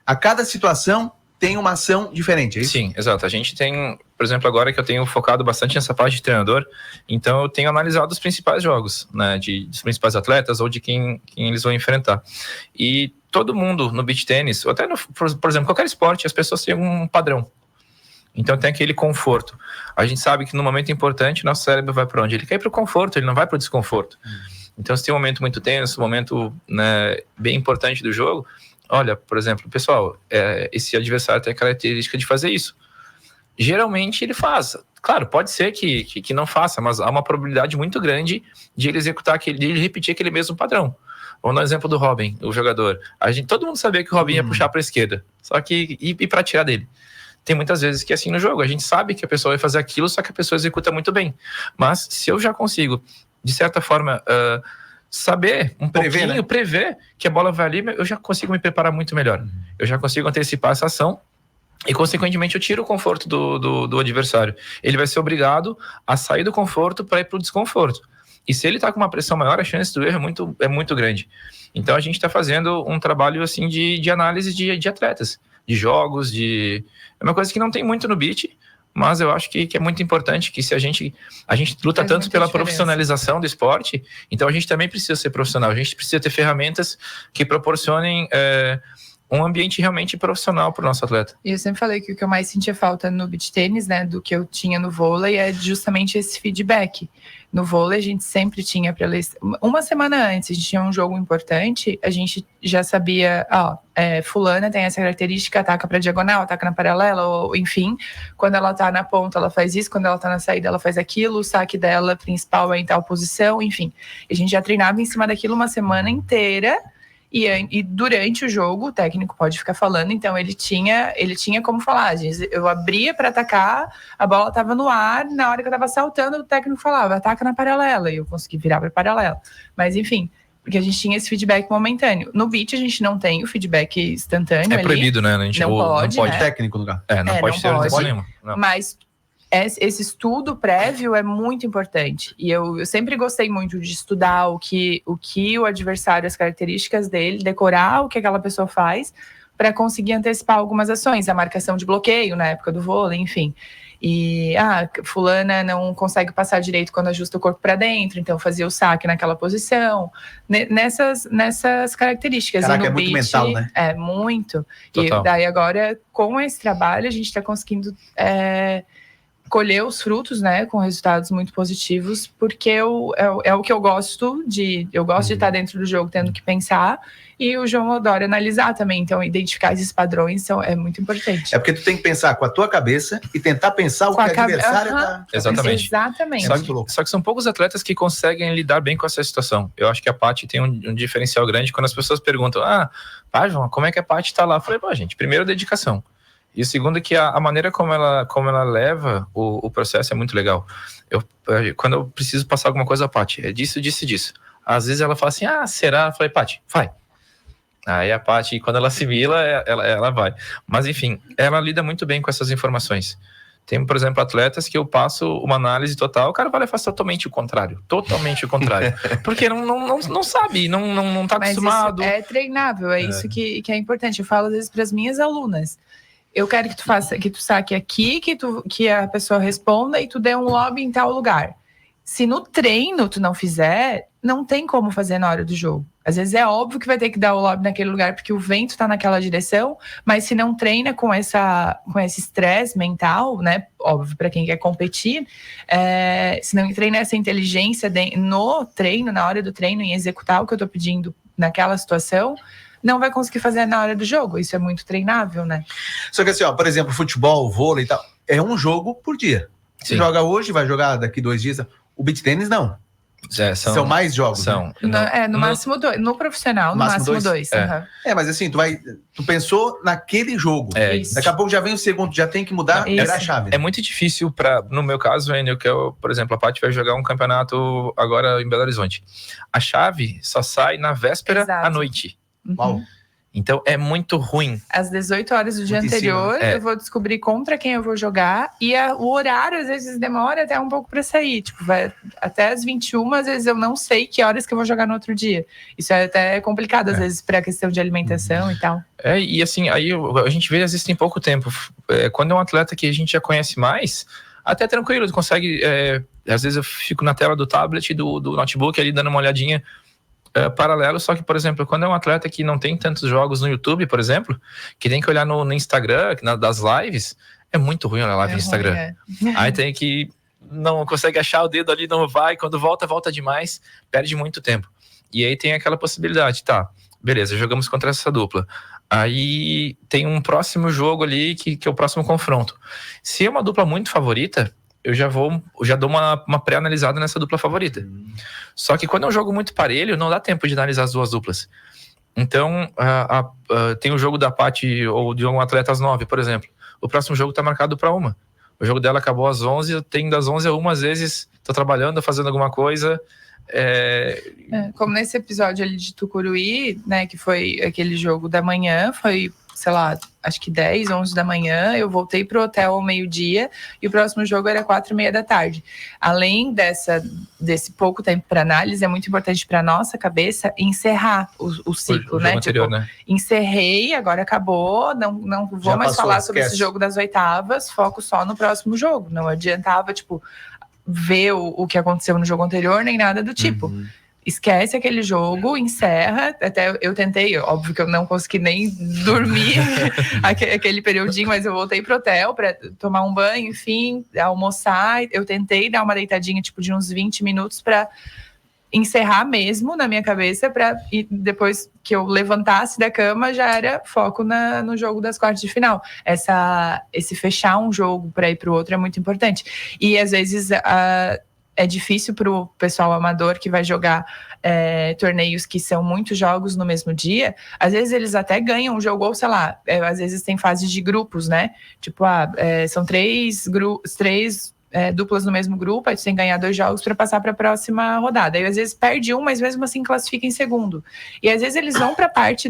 A cada situação tem uma ação diferente, é isso? Sim, exato. A gente tem, por exemplo, agora que eu tenho focado bastante nessa parte de treinador, então eu tenho analisado os principais jogos, né, dos principais atletas ou de quem eles vão enfrentar. E todo mundo no beach tênis, ou até por exemplo, qualquer esporte, as pessoas têm um padrão. Então tem aquele conforto. A gente sabe que no momento importante, nosso cérebro vai para onde? Ele quer ir para o conforto, ele não vai para o desconforto. Então se tem um momento muito tenso, um momento, né, bem importante do jogo, olha, por exemplo, pessoal, esse adversário tem a característica de fazer isso. Geralmente ele faz. Claro, pode ser que não faça, mas há uma probabilidade muito grande de ele executar de ele repetir aquele mesmo padrão. Vamos dar um exemplo do Robin, o jogador. Todo mundo sabia que o Robin ia puxar para a esquerda, só que e para tirar dele. Tem muitas vezes que é assim no jogo, a gente sabe que a pessoa vai fazer aquilo, só que a pessoa executa muito bem. Mas se eu já consigo, de certa forma, saber prever que a bola vai ali, eu já consigo me preparar muito melhor. Eu já consigo antecipar essa ação e, consequentemente, eu tiro o conforto do adversário. Ele vai ser obrigado a sair do conforto para ir para o desconforto. E se ele está com uma pressão maior, a chance do erro é muito grande. Então, a gente está fazendo um trabalho assim, de análise de atletas, de jogos, é uma coisa que não tem muito no beach, mas eu acho que é muito importante que se a gente luta tanto pela profissionalização do esporte, então a gente também precisa ser profissional, a gente precisa ter ferramentas que proporcionem um ambiente realmente profissional para o nosso atleta. E eu sempre falei que o que eu mais sentia falta no beach tênis, né, do que eu tinha no vôlei, é justamente esse feedback. No vôlei a gente sempre tinha para ler. Uma semana antes, a gente tinha um jogo importante, a gente já sabia, fulana tem essa característica, ataca para diagonal, ataca na paralela, ou enfim, quando ela tá na ponta ela faz isso, quando ela tá na saída ela faz aquilo, o saque dela principal é em tal posição, enfim. A gente já treinava em cima daquilo uma semana inteira. E durante o jogo, o técnico pode ficar falando, então ele tinha como falar, eu abria para atacar, a bola estava no ar, na hora que eu estava saltando, o técnico falava, ataca na paralela, e eu consegui virar para paralela. Mas enfim, Porque a gente tinha esse feedback momentâneo. No beach, a gente não tem o feedback instantâneo. É proibido, né? A gente não pode, Não né? pode técnico no lugar. Não pode ter orientação nenhuma. Mas esse estudo prévio é muito importante. E eu sempre gostei muito de estudar o que o adversário, as características dele, decorar o que aquela pessoa faz para conseguir antecipar algumas ações. A marcação de bloqueio na época do vôlei, enfim. E fulana não consegue passar direito quando ajusta o corpo para dentro, então fazia o saque naquela posição, nessas características. Caraca, e no é muito beach, mental, né? É muito. Total. E daí agora, com esse trabalho, a gente está conseguindo colher os frutos, né, com resultados muito positivos, porque é o que eu gosto de... Eu gosto de estar dentro do jogo tendo que pensar, e o João adora analisar também, então identificar esses padrões é muito importante. É porque tu tem que pensar com a tua cabeça e tentar pensar o que o adversário tá... Exatamente. Exatamente. Só que são poucos atletas que conseguem lidar bem com essa situação. Eu acho que a Paty tem um diferencial grande quando as pessoas perguntam, João, como é que a Paty tá lá? Eu falei, gente, primeiro dedicação. E o segundo é que a maneira como ela leva o processo é muito legal. Quando eu preciso passar alguma coisa a Paty, é disso. Às vezes ela fala assim, será? Eu falei, Paty, vai. Aí a Paty, quando ela assimila, ela vai. Mas enfim, ela lida muito bem com essas informações. Tem, por exemplo, atletas que eu passo uma análise total, o cara vai lá e faz totalmente o contrário. Porque não sabe, não tá acostumado. Mas isso é treinável, isso que é importante. Eu falo às vezes para as minhas alunas. Eu quero que tu faça, que tu saque aqui, que a pessoa responda e tu dê um lobby em tal lugar. Se no treino tu não fizer, não tem como fazer na hora do jogo. Às vezes é óbvio que vai ter que dar o lobby naquele lugar porque o vento tá naquela direção, mas se não treina com esse estresse mental, né? Óbvio, para quem quer competir, se não treina essa inteligência no treino, na hora do treino, em executar o que eu tô pedindo naquela situação, não vai conseguir fazer na hora do jogo. Isso é muito treinável, né? Só que assim, por exemplo, futebol, vôlei e tal, é um jogo por dia. Você joga hoje, vai jogar daqui 2 dias. O beach tênis, não. São mais jogos. São. Né? No máximo 2. No profissional, no máximo 2. Mas assim, tu pensou naquele jogo. Daqui a pouco já vem o segundo, já tem que mudar, virar a chave. É muito difícil no meu caso, Enio, que por exemplo, a Paty vai jogar um campeonato agora em Belo Horizonte. A chave só sai na véspera à noite. Uau. Então é muito ruim. Às 18 horas do dia anterior, eu vou descobrir contra quem eu vou jogar. E o horário, às vezes, demora até um pouco para sair. Tipo, vai até às 21, às vezes eu não sei que horas que eu vou jogar no outro dia. Isso é até complicado, às vezes, para a questão de alimentação e tal. E assim, aí a gente vê, às vezes, tem pouco tempo. Quando é um atleta que a gente já conhece mais, até tranquilo, ele consegue... às vezes eu fico na tela do tablet, do notebook, ali dando uma olhadinha paralelo, só que, por exemplo, quando é um atleta que não tem tantos jogos no YouTube, por exemplo, que tem que olhar no Instagram, das lives, é muito ruim olhar live no Instagram. Aí tem que... Não consegue achar o dedo ali, não vai, quando volta demais, perde muito tempo. E aí tem aquela possibilidade, beleza, jogamos contra essa dupla. Aí tem um próximo jogo ali, que é o próximo confronto. Se é uma dupla muito favorita, eu já dou uma pré-analisada nessa dupla favorita. Só que quando é um jogo muito parelho, não dá tempo de analisar as duas duplas. Então, tem o jogo da Paty ou de um atleta às 9, por exemplo. O próximo jogo está marcado para 1. O jogo dela acabou às 11, eu tenho das 11 a 1, às vezes estou trabalhando, fazendo alguma coisa. Como nesse episódio ali de Tucuruí, né, que foi aquele jogo da manhã, foi, sei lá, acho que 10, 11 da manhã, eu voltei pro hotel ao meio-dia e o próximo jogo era 4:30 da tarde. Além desse pouco tempo para análise, é muito importante para nossa cabeça encerrar o ciclo, né? Anterior, né? Encerrei, agora acabou, não vou mais falar sobre esse jogo das oitavas, foco só no próximo jogo. Não adiantava, ver o que aconteceu no jogo anterior, nem nada do tipo. Esquece aquele jogo, encerra. Até eu tentei, óbvio que eu não consegui nem dormir aquele periodinho, mas eu voltei pro hotel para tomar um banho, enfim, almoçar. Eu tentei dar uma deitadinha de uns 20 minutos para encerrar mesmo na minha cabeça, e depois que eu levantasse da cama já era foco no jogo das quartas de final. Esse fechar um jogo para ir pro outro é muito importante. E às vezes é difícil para o pessoal amador que vai jogar torneios que são muitos jogos no mesmo dia. Às vezes eles até ganham um jogo, ou sei lá, às vezes tem fases de grupos, né? São 3 duplas no mesmo grupo, aí tu tem que ganhar 2 jogos para passar para a próxima rodada. Aí às vezes perde um, mas mesmo assim classifica em segundo. E às vezes eles vão para a parte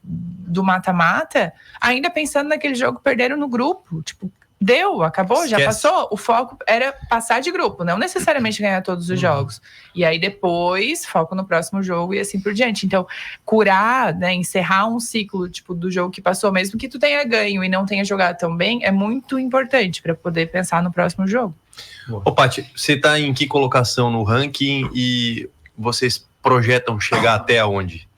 do mata-mata, ainda pensando naquele jogo, perderam no grupo. Tipo, deu, acabou, já passou. O foco era passar de grupo, não necessariamente ganhar todos os jogos. E aí depois, foco no próximo jogo e assim por diante. Então, curar, né, encerrar um ciclo tipo do jogo que passou, mesmo que tu tenha ganho e não tenha jogado tão bem, é muito importante para poder pensar no próximo jogo. Ô, Paty, você tá em que colocação no ranking e vocês projetam chegar até aonde?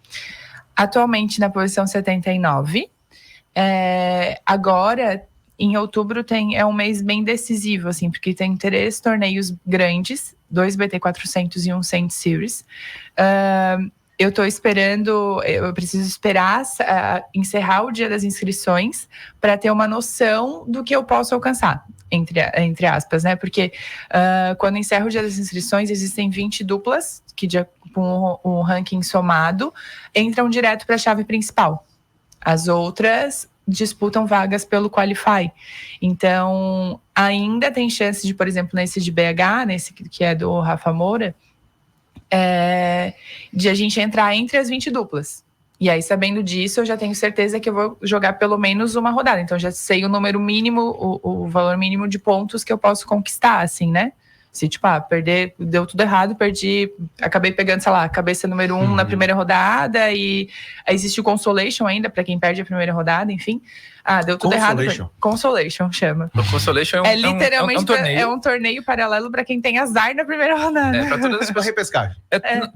Atualmente na posição 79. Agora, em outubro, é um mês bem decisivo, assim, porque tem 3 torneios grandes, 2 BT400 e um Saint Series. Eu tô esperando, eu preciso esperar encerrar o dia das inscrições para ter uma noção do que eu posso alcançar, entre aspas, né? Porque quando encerra o dia das inscrições, existem 20 duplas que, com o ranking somado, entram direto para a chave principal. As outras disputam vagas pelo Qualify. Então, ainda tem chance de, por exemplo, nesse de BH, nesse que é do Rafa Moura, de a gente entrar entre as 20 duplas. E aí, sabendo disso, eu já tenho certeza que eu vou jogar pelo menos uma rodada. Então, já sei o número mínimo, o valor mínimo de pontos que eu posso conquistar, assim, né? Se, tipo, perder, deu tudo errado, acabei pegando, sei lá, cabeça número 1 na primeira rodada, e existe o Consolation ainda, pra quem perde a primeira rodada, enfim. Deu tudo errado. Consolation chama. O Consolation literalmente um torneio. É um torneio paralelo pra quem tem azar na primeira rodada. Pra todas as pessoas, repescagem.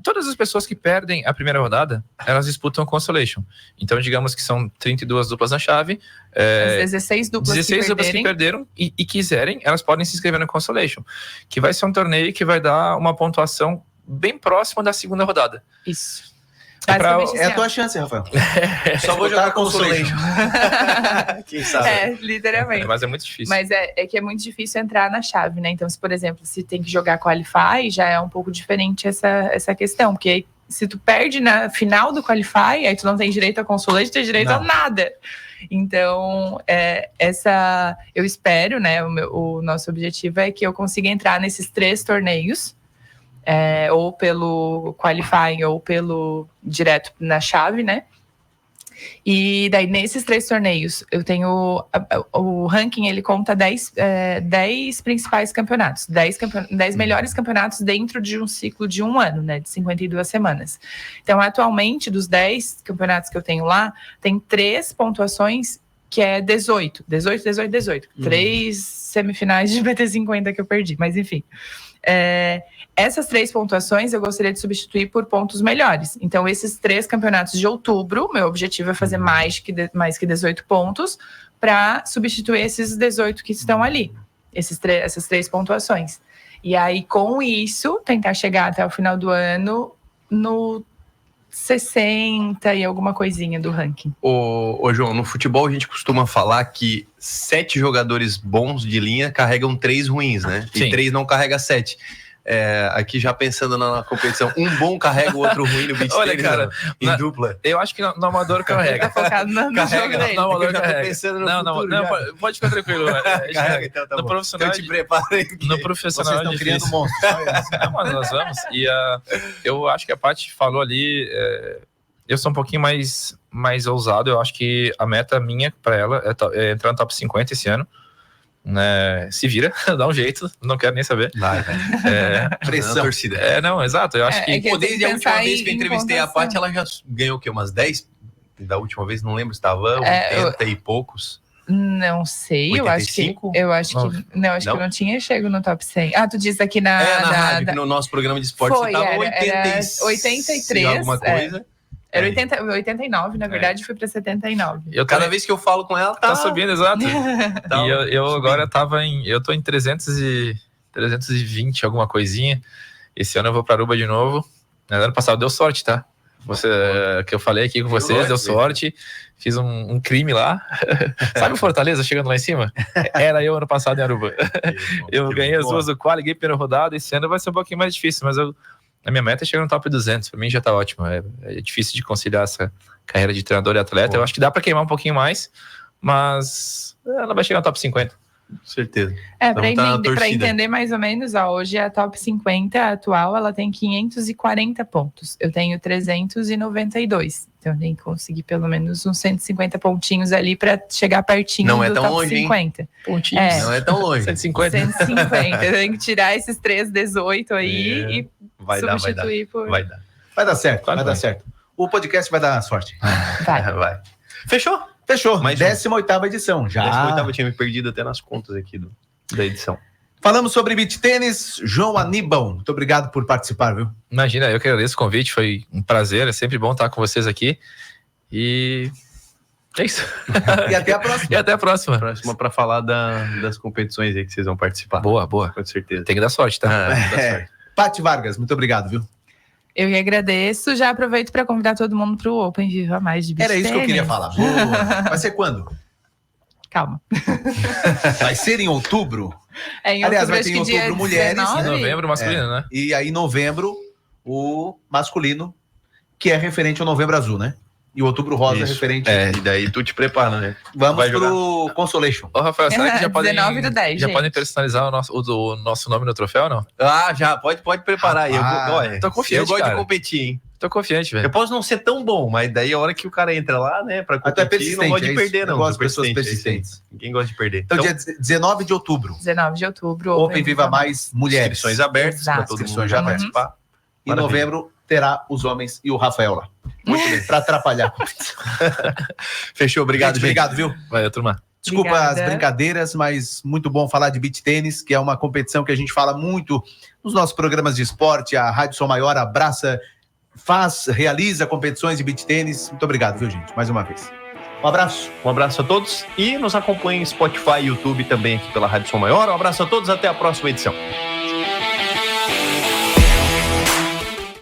Todas as pessoas que perdem a primeira rodada, elas disputam Consolation. Então, digamos que são 32 duplas na chave. As 16 duplas que perderam e quiserem, elas podem se inscrever no Consolation, que vai ser um torneio que vai dar uma pontuação bem próxima da segunda rodada. Isso. É a tua chance, Rafael. Só vou jogar Consolation. Quem sabe? Literalmente. Mas é muito difícil. Mas é que é muito difícil entrar na chave, né? Então, se, por exemplo, se tem que jogar Qualify, já é um pouco diferente essa questão, porque aí, se tu perde na final do Qualify, aí tu não tem direito a Consolation, tem direito a nada. Então, eu espero, né? O nosso objetivo é que eu consiga entrar nesses 3 torneios, ou pelo Qualifying ou pelo direto na chave, né? E daí, nesses 3 torneios, eu tenho o ranking, ele conta 10 principais campeonatos, 10 melhores campeonatos dentro de um ciclo de um ano, né? De 52 semanas. Então, atualmente, dos 10 campeonatos que eu tenho lá, tem 3 pontuações que é 18. 3 semifinais de BT50 que eu perdi, mas enfim. Essas 3 pontuações eu gostaria de substituir por pontos melhores. Então, esses 3 campeonatos de outubro, meu objetivo é fazer mais que 18 pontos para substituir esses 18 que estão ali, essas 3 pontuações. E aí, com isso, tentar chegar até o final do ano no 60 e alguma coisinha do ranking. Ô João, no futebol a gente costuma falar que 7 jogadores bons de linha carregam 3 ruins, né? Sim. E 3 não carrega 7. Aqui já pensando na competição, um bom carrega o outro ruim no beach Olha, cara, em dupla. Eu acho que no amador carrega. Tá focado no jogo dele. No amador carrega. Pensando no futuro, não, pode ficar tranquilo. Carrega, então, tá no bom. profissional, Eu te preparei. No profissional Vocês estão criando monstros. Não, mas nós vamos. E eu acho que a Paty falou ali, eu sou um pouquinho mais ousado. Eu acho que a meta minha para ela é entrar no top 50 esse ano. Né, se vira, dá um jeito, não quero nem saber. Vai. Pressão. Torcida. Não, exato. Eu acho que desde a última vez que eu entrevistei a Paty, ela já ganhou o quê? Umas 10? Da última vez, não lembro se estava 80 e poucos. Não sei, 85? eu acho que que eu não tinha chego no top 100. Tu disse aqui na rádio, que no nosso programa de esporte você estava 83, alguma coisa. Era 89, na verdade, fui pra 79. Cada vez que eu falo com ela, tá subindo, exato. E eu agora eu tô em 320, alguma coisinha. Esse ano eu vou pra Aruba de novo. Ano passado deu sorte, tá? Que eu falei aqui com vocês, deu sorte. Fiz um crime lá. Sabe o Fortaleza chegando lá em cima? Era eu ano passado em Aruba. Eu ganhei as 2 do quali, ganhei a primeira rodada. Esse ano vai ser um pouquinho mais difícil, mas a minha meta é chegar no top 200. Pra mim já tá ótimo. É difícil de conciliar essa carreira de treinador e atleta. Eu acho que dá pra queimar um pouquinho mais, mas ela vai chegar no top 50. Com certeza. Para entender mais ou menos, hoje a top 50 atual, ela tem 540 pontos. Eu tenho 392. Então eu tenho que conseguir pelo menos uns 150 pontinhos ali para chegar pertinho do top longe, 50. Pontinhos. Não é tão longe. 150. 150. Eu tenho que tirar esses 318 aí e substituir por... Vai dar. Vai dar certo, vai dar certo. O podcast vai dar sorte. Vai. Fechou? Fechou. Mais 18ª edição. Já. 18ª, tinha me perdido até nas contas aqui da edição. Falamos sobre beach tênis. João Aníbal, muito obrigado por participar, viu? Imagina, eu que agradeço o convite, foi um prazer, é sempre bom estar com vocês aqui. E é isso. E até a próxima. E até a próxima. Próxima para falar das competições aí que vocês vão participar. Boa. Com certeza. Tem que dar sorte, tá? Dá sorte. Paty Vargas, muito obrigado, viu? Eu que agradeço. Já aproveito para convidar todo mundo para o Open Viva Mais de Beach Era isso que eu queria falar. Boa. Vai ser quando? Calma. Vai ser em outubro? Em Aliás, outubro, vai ter em acho que outubro mulheres. dia 19. Em novembro, masculino, né? E aí, em novembro, o masculino, que é referente ao Novembro Azul, né? E o Outubro Rosa é referente. E daí tu te prepara, né? Vamos pro Consolation. Ô, Rafael, será que já podem, 19 do 10, já gente. podem personalizar o nosso nome no troféu, não? Já, pode preparar aí. Olha, tô confiante, eu gosto cara. de competir, hein? Tô confiante, Eu velho. posso não ser tão bom, mas daí a hora que o cara entra lá, né, pra Até competir, não gosta de perder, não. Eu gosto de Sou pessoas persistente, persistentes. Ninguém gosta de perder. Então, dia 19 de outubro, 19 de outubro. Open Viva Mais Mulheres. inscrições abertas para Exato. todo mundo Inscrições já já participar. Em Maravilha. novembro, terá os homens e o Rafael lá. Muito bem. Pra atrapalhar. Fechou, obrigado, gente. Obrigado, viu? Valeu, turma. Desculpa Obrigada. as brincadeiras, mas muito bom falar de beach tênis, que é uma competição que a gente fala muito nos nossos programas de esporte. A Rádio Som Maior abraça, realiza competições de beach tênis. Muito obrigado, viu, gente? Mais uma vez. Um abraço. Um abraço a todos e nos acompanhem em Spotify e YouTube também aqui pela Rádio Som Maior. Um abraço a todos, até a próxima edição.